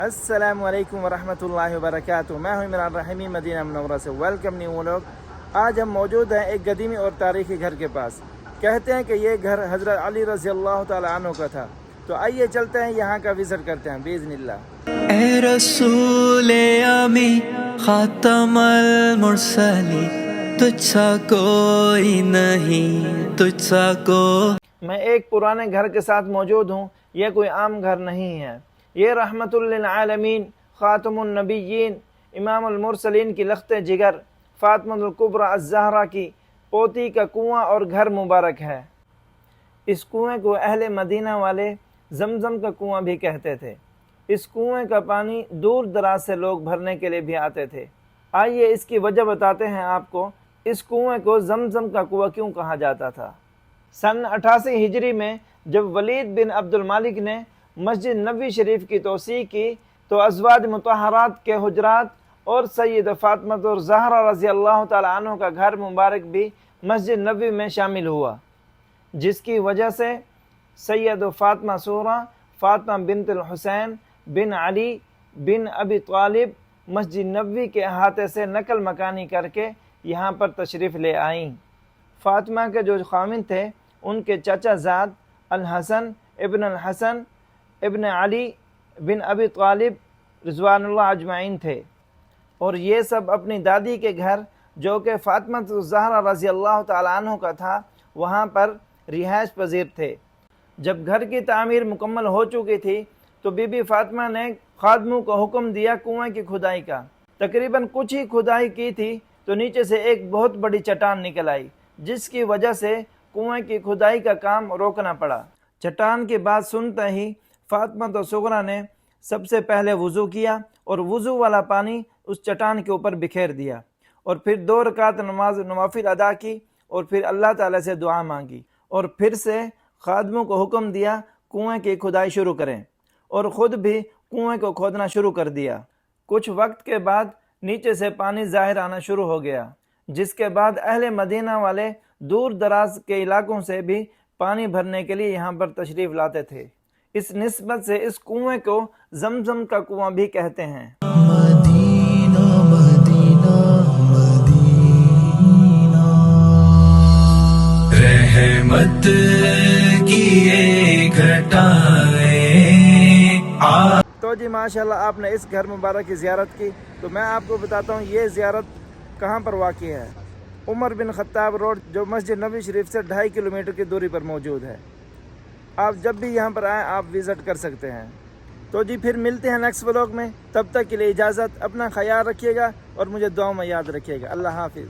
السلام علیکم ورحمۃ اللہ وبرکاتہ۔ میں ہوں عمران رحیمی مدینہ منورہ سے۔ ویلکم نیو لوگ۔ آج ہم موجود ہیں ایک قدیمی اور تاریخی گھر کے پاس۔ کہتے ہیں کہ یہ گھر حضرت علی رضی اللہ تعالیٰ عنہ کا تھا، تو آئیے چلتے ہیں یہاں کا وزٹ کرتے ہیں باذن اللہ۔ اے رسول امی خاتم المرسلین، تجھ سا کوئی نہیں، تجھ سا میں ایک پرانے گھر کے ساتھ موجود ہوں۔ یہ کوئی عام گھر نہیں ہے، یہ رحمت للعالمین، خاتم النبیین، امام المرسلین کی لخت جگر فاطمہ الکبریٰ الزہرا کی پوتی کا کنواں اور گھر مبارک ہے۔ اس کنویں کو اہل مدینہ والے زمزم کا کنواں بھی کہتے تھے۔ اس کنویں کا پانی دور دراز سے لوگ بھرنے کے لیے بھی آتے تھے۔ آئیے اس کی وجہ بتاتے ہیں آپ کو، اس کنویں کو زمزم کا کنواں کیوں کہا جاتا تھا۔ سن 88 ہجری میں جب ولید بن عبد المالک نے مسجد نبوی شریف کی توسیع کی تو ازواج مطہرات کے حجرات اور سید فاطمہ الزہرا رضی اللہ تعالیٰ عنہ کا گھر مبارک بھی مسجد نبوی میں شامل ہوا، جس کی وجہ سے سید فاطمہ سغریٰ فاطمہ بنت الحسین بن علی بن ابی طالب مسجد نبوی کے احاطے سے نقل مکانی کر کے یہاں پر تشریف لے آئیں۔ فاطمہ کے جو خامند تھے ان کے چچا زاد الحسن ابن علی بن ابی طالب رضوان اللہ اجمعین تھے، اور یہ سب اپنی دادی کے گھر جو کہ فاطمہ الزہرا رضی اللہ تعالیٰ عنہ کا تھا وہاں پر رہائش پذیر تھے۔ جب گھر کی تعمیر مکمل ہو چکی تھی تو بی بی فاطمہ نے خادموں کو حکم دیا کنویں کی کھدائی کا۔ تقریباً کچھ ہی کھدائی کی تھی تو نیچے سے ایک بہت بڑی چٹان نکل آئی، جس کی وجہ سے کنویں کی کھدائی کا کام روکنا پڑا۔ چٹان کی بات سنتے ہی فاطمہ صغریٰ نے سب سے پہلے وضو کیا اور وضو والا پانی اس چٹان کے اوپر بکھیر دیا، اور پھر 2 رکعت نماز نوافل ادا کی، اور پھر اللہ تعالیٰ سے دعا مانگی، اور پھر سے خادموں کو حکم دیا کنویں کی کھدائی شروع کریں، اور خود بھی کنویں کو کھودنا شروع کر دیا۔ کچھ وقت کے بعد نیچے سے پانی ظاہر آنا شروع ہو گیا، جس کے بعد اہل مدینہ والے دور دراز کے علاقوں سے بھی پانی بھرنے کے لیے یہاں پر تشریف لاتے تھے۔ اس نسبت سے اس کنویں کو زمزم کا کنواں بھی کہتے ہیں۔ مدینہ مدینہ مدینہ، رحمت کی ایک گھٹائیں تو جی ماشاءاللہ آپ نے اس گھر مبارک کی زیارت کی، تو میں آپ کو بتاتا ہوں یہ زیارت کہاں پر واقع ہے۔ عمر بن خطاب روڈ، جو مسجد نبوی شریف سے 2.5 کلومیٹر کی دوری پر موجود ہے۔ آپ جب بھی یہاں پر آئیں آپ وزٹ کر سکتے ہیں۔ تو جی پھر ملتے ہیں نیکسٹ ولاگ میں، تب تک کے لیے اجازت، اپنا خیال رکھیے گا اور مجھے دعاؤں میں یاد رکھیے گا۔ اللہ حافظ۔